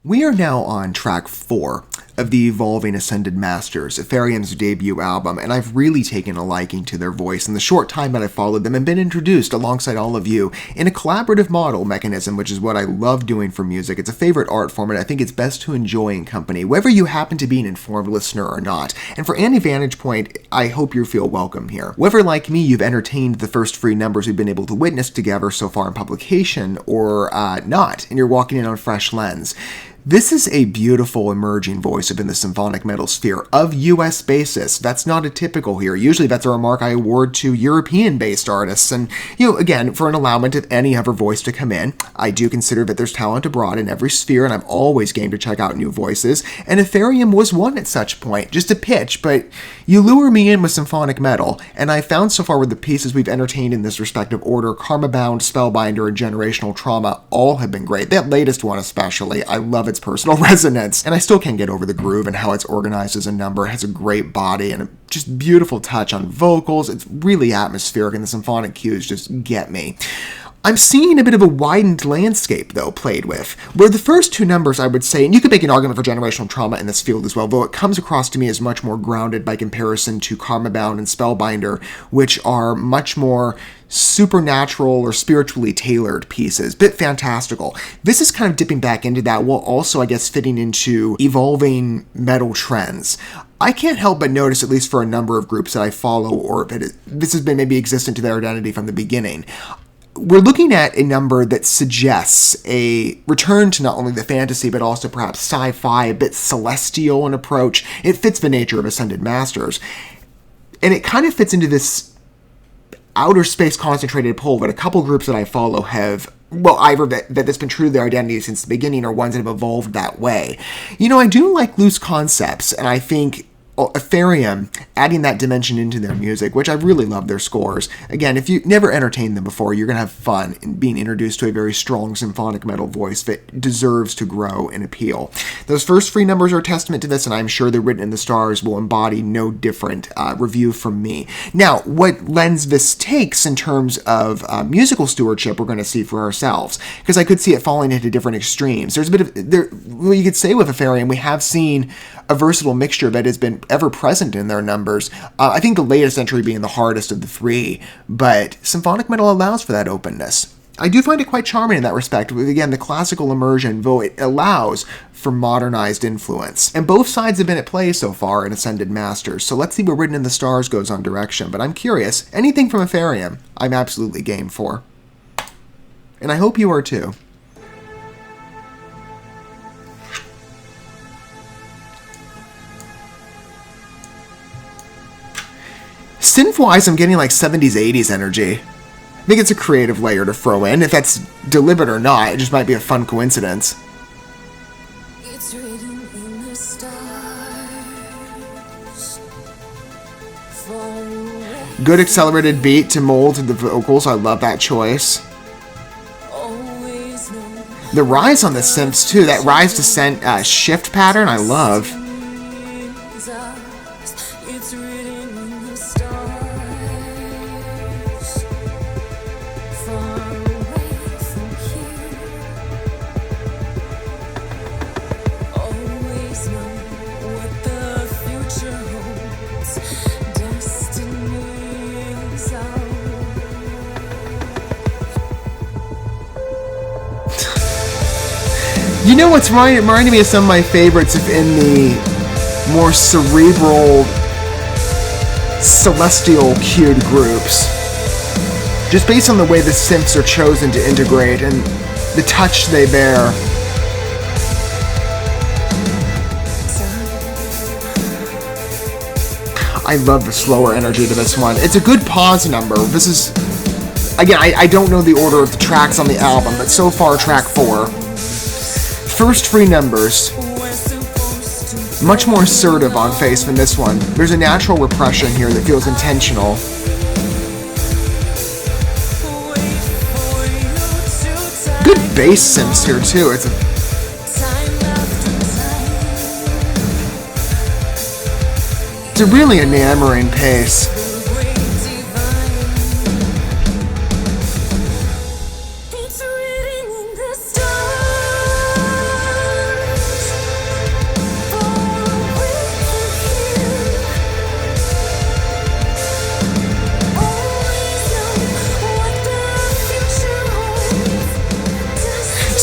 We are now on track 4 of the Evolving Ascended Masters, ATHEREUM's debut album, and I've really taken a liking to their voice in the short time that I've followed them and been introduced alongside all of you in a collaborative model mechanism, which is what I love doing for music. It's a favorite art form, and I think it's best to enjoy in company, whether you happen to be an informed listener or not. And for any vantage point, I hope you feel welcome here. Whether, like me, you've entertained the first 3 numbers we've been able to witness together so far in publication, or not, and you're walking in on a fresh lens. This is a beautiful emerging voice within the symphonic metal sphere of US basis. That's not atypical here. Usually that's a remark I award to European-based artists. And, again, for an allowance of any other voice to come in, I do consider that there's talent abroad in every sphere, and I'm always game to check out new voices. And ATHEREUM was one at such point, just a pitch, but you lure me in with symphonic metal, and I found so far with the pieces we've entertained in this respective order, Karma Bound, Spellbinder, and Generational Trauma, all have been great. That latest one especially, I love its personal resonance, and I still can't get over the groove and how it's organized as a number. It has a great body and a just beautiful touch on vocals. It's really atmospheric, and the symphonic cues just get me. I'm seeing a bit of a widened landscape, though, played with, where the first 2 numbers, I would say, and you could make an argument for Generational Trauma in this field as well, though it comes across to me as much more grounded by comparison to Karma Bound and Spellbinder, which are much more supernatural or spiritually tailored pieces, bit fantastical. This is kind of dipping back into that, while also, I guess, fitting into evolving metal trends. I can't help but notice, at least for a number of groups that I follow, or that this has been maybe existent to their identity from the beginning, we're looking at a number that suggests a return to not only the fantasy, but also perhaps sci-fi, a bit celestial in approach. It fits the nature of Ascended Masters. And it kind of fits into this outer space concentrated pull that a couple groups that I follow have, well, either that's been true to their identity since the beginning, or ones that have evolved that way. I do like loose concepts, and I think ATHEREUM adding that dimension into their music, which I really love their scores. Again, if you've never entertained them before, you're going to have fun in being introduced to a very strong symphonic metal voice that deserves to grow and appeal. Those first 3 numbers are a testament to this, and I'm sure the Written in the Stars will embody no different review from me. Now, what lens this takes in terms of musical stewardship, we're going to see for ourselves, because I could see it falling into different extremes. There's a bit of, you could say with ATHEREUM, we have seen a versatile mixture that has been ever present in their numbers. I think the latest entry being the hardest of the 3, but symphonic metal allows for that openness. I do find it quite charming in that respect, with, again, the classical immersion, though it allows for modernized influence. And both sides have been at play so far in Ascended Masters, so let's see where Written in the Stars goes on direction. But I'm curious, anything from ATHEREUM, I'm absolutely game for. And I hope you are too. Synth-wise, I'm getting like 70s, 80s energy. I think it's a creative layer to throw in. If that's deliberate or not, it just might be a fun coincidence. It's written in the stars. Good accelerated beat to mold the vocals. I love that choice. The rise on the synths too, that rise descent shift pattern, I love. It's written in the stars. Far away from here. Always know what the future holds. Destiny's out. You know what's reminding me of some of my favorites in the more cerebral, celestial cued groups. Just based on the way the synths are chosen to integrate and the touch they bear. I love the slower energy to this one. It's a good pause number. This is, again, I don't know the order of the tracks on the album, but so far track 4. First 3 numbers, much more assertive on face than this one. There's a natural repression here that feels intentional. Good bass synths here too. It's a really enamoring pace.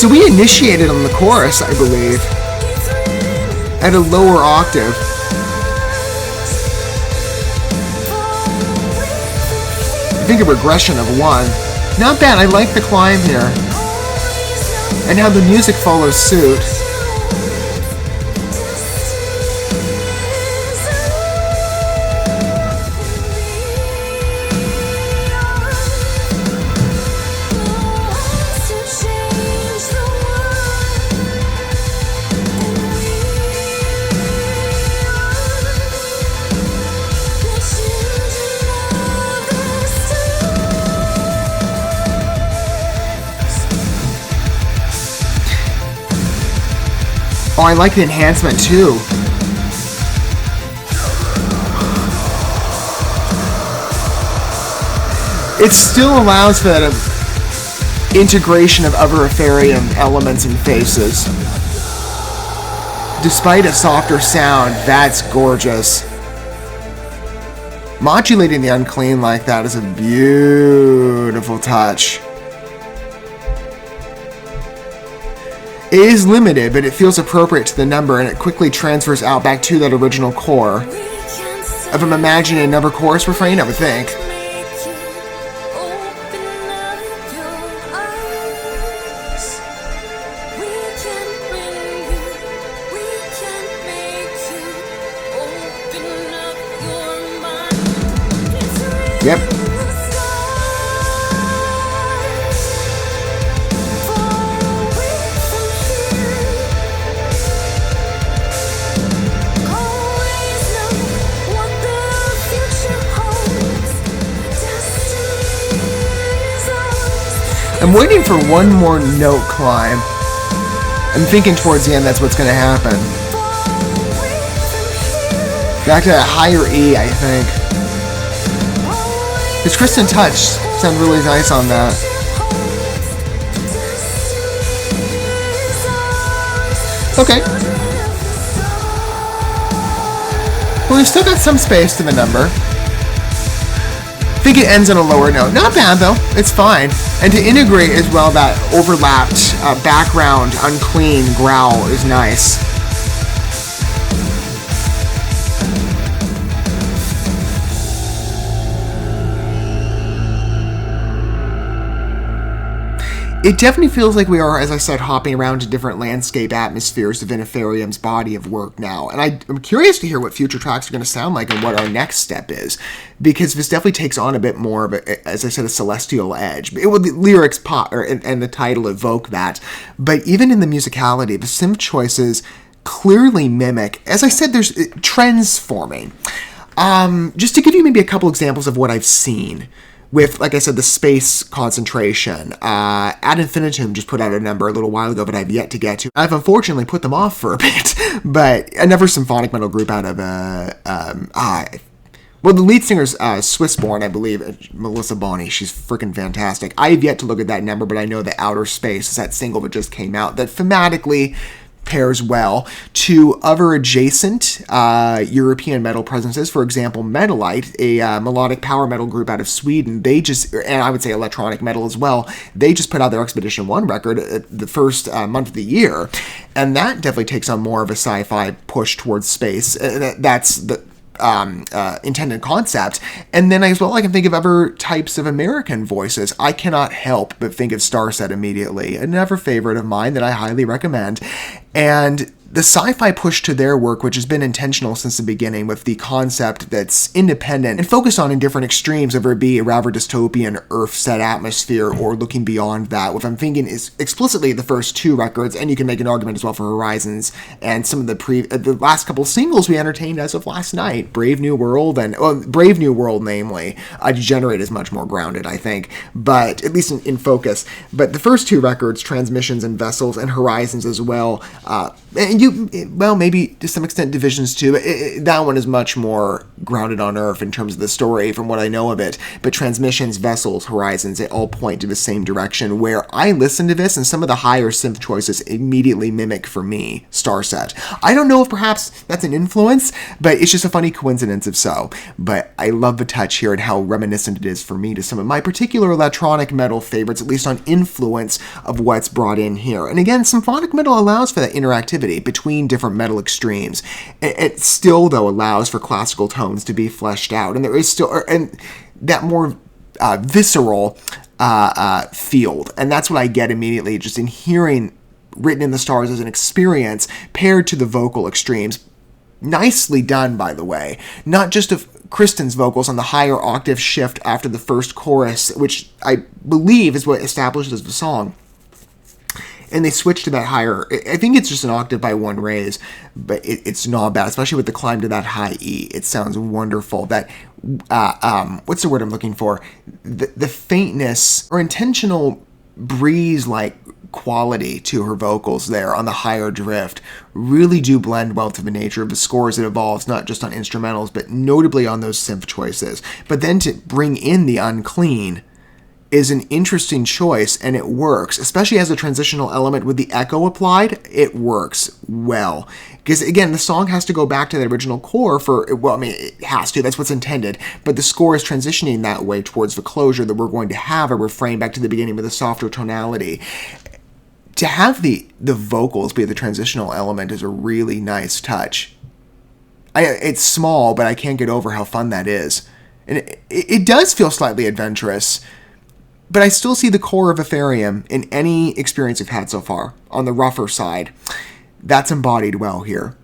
So we initiated on the chorus, I believe, at a lower octave. I think a regression of 1. Not bad, I like the climb here. And how the music follows suit. Oh, I like the enhancement too. It still allows for that integration of other ATHEREUM elements and faces. Despite a softer sound, that's gorgeous. Modulating the unclean like that is a beautiful touch. It is limited, but it feels appropriate to the number, and it quickly transfers out back to that original core. If I'm imagining another chorus refrain, I would think. Yep. I'm waiting for one more note climb. I'm thinking towards the end that's what's going to happen. Back to a higher E, I think. This Kristen touch sounds really nice on that. Okay. Well, we've still got some space to the number. I think it ends on a lower note. Not bad though, it's fine. And to integrate as well that overlapped background unclean growl is nice. It definitely feels like we are, as I said, hopping around to different landscape atmospheres within ATHEREUM's body of work now. And I'm curious to hear what future tracks are going to sound like and what our next step is. Because this definitely takes on a bit more of, as I said, a celestial edge. The lyrics pop, and the title evoke that. But even in the musicality, the synth choices clearly mimic, as I said, there's trends forming. Just to give you maybe a couple examples of what I've seen. With, like I said, the space concentration. Ad infinitum just put out a number a little while ago, but I've yet to get to. I've unfortunately put them off for a bit, but another symphonic metal group out of, well, the lead singer's Swiss-born, I believe, Melissa Bonney. She's freaking fantastic. I have yet to look at that number, but I know that Outer Space is that single that just came out that thematically pairs well to other adjacent European metal presences. For example, Metalite, a melodic power metal group out of Sweden, they just, and I would say electronic metal as well, they just put out their Expedition 1 record the first month of the year, and that definitely takes on more of a sci-fi push towards space. That's the intended concept. And then as well, I can think of other types of American voices. I cannot help but think of Starset immediately, another favorite of mine that I highly recommend. And the sci-fi push to their work, which has been intentional since the beginning, with the concept that's independent and focused on in different extremes, whether it be a rather dystopian Earth-set atmosphere or looking beyond that. What I'm thinking is explicitly the first two records, and you can make an argument as well for Horizons and some of the last couple singles we entertained as of last night, Brave New World and Brave New World, namely. Degenerate is much more grounded, I think, but at least in focus. But the first two records, Transmissions and Vessels, and Horizons as well, and well, maybe to some extent Divisions too. That one is much more grounded on Earth in terms of the story from what I know of it. But Transmissions, Vessels, Horizons, they all point to the same direction, where I listen to this and some of the higher synth choices immediately mimic for me Starset. I don't know if perhaps that's an influence, but it's just a funny coincidence if so. But I love the touch here and how reminiscent it is for me to some of my particular electronic metal favorites, at least on influence of what's brought in here. And again, symphonic metal allows for that interactivity between different metal extremes. It still, though, allows for classical tones to be fleshed out, and there is still and that more visceral field, and that's what I get immediately just in hearing Written in the Stars as an experience paired to the vocal extremes. Nicely done, by the way. Not just of Kristen's vocals on the higher octave shift after the first chorus, which I believe is what establishes the song. And they switch to that higher, I think it's just an octave by one raise, but it's not bad, especially with the climb to that high E. It sounds wonderful. That, what's the word I'm looking for? The faintness or intentional breeze-like quality to her vocals there on the higher drift really do blend well to the nature of the score as it evolves, not just on instrumentals, but notably on those synth choices. But then to bring in the unclean is an interesting choice, and it works, especially as a transitional element with the echo applied. It works well. Because, again, the song has to go back to the original core for, well, I mean, it has to, that's what's intended, but the score is transitioning that way towards the closure that we're going to have a refrain back to the beginning with a softer tonality. To have the vocals be the transitional element is a really nice touch. It's small, but I can't get over how fun that is. And it does feel slightly adventurous, but I still see the core of ATHEREUM in any experience I've had so far, on the rougher side. That's embodied well here.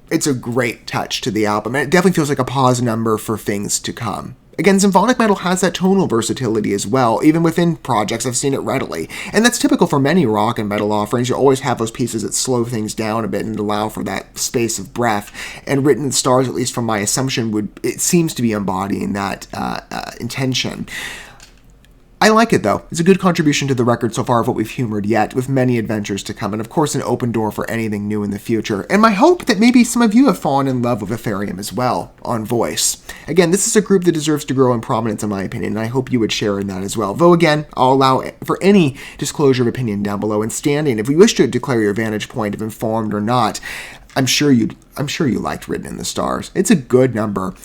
It's a great touch to the album, and it definitely feels like a pause number for things to come. Again, symphonic metal has that tonal versatility as well. Even within projects, I've seen it readily. And that's typical for many rock and metal offerings. You always have those pieces that slow things down a bit and allow for that space of breath. And Written in the Stars, at least from my assumption, it seems to be embodying that intention. I like it, though. It's a good contribution to the record so far of what we've humored yet, with many adventures to come, and of course an open door for anything new in the future. And my hope that maybe some of you have fallen in love with ATHEREUM as well, on voice. Again, this is a group that deserves to grow in prominence in my opinion, and I hope you would share in that as well. Though again, I'll allow for any disclosure of opinion down below, and standing, if you wish to declare your vantage point of informed or not, I'm sure you liked Written in the Stars. It's a good number.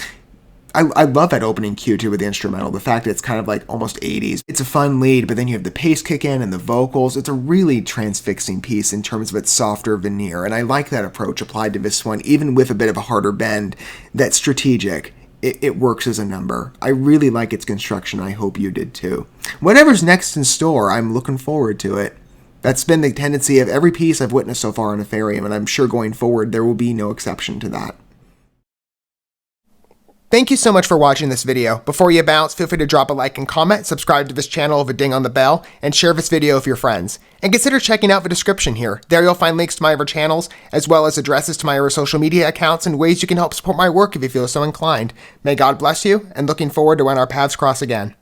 I love that opening cue too with the instrumental. The fact that it's kind of like almost 80s. It's a fun lead, but then you have the pace kick in and the vocals. It's a really transfixing piece in terms of its softer veneer, and I like that approach applied to this one, even with a bit of a harder bend. That's strategic. It works as a number. I really like its construction. I hope you did too. Whatever's next in store, I'm looking forward to it. That's been the tendency of every piece I've witnessed so far in ATHEREUM, and I'm sure going forward there will be no exception to that. Thank you so much for watching this video. Before you bounce, feel free to drop a like and comment, subscribe to this channel with a ding on the bell, and share this video with your friends. And consider checking out the description here. There you'll find links to my other channels, as well as addresses to my other social media accounts and ways you can help support my work if you feel so inclined. May God bless you, and looking forward to when our paths cross again.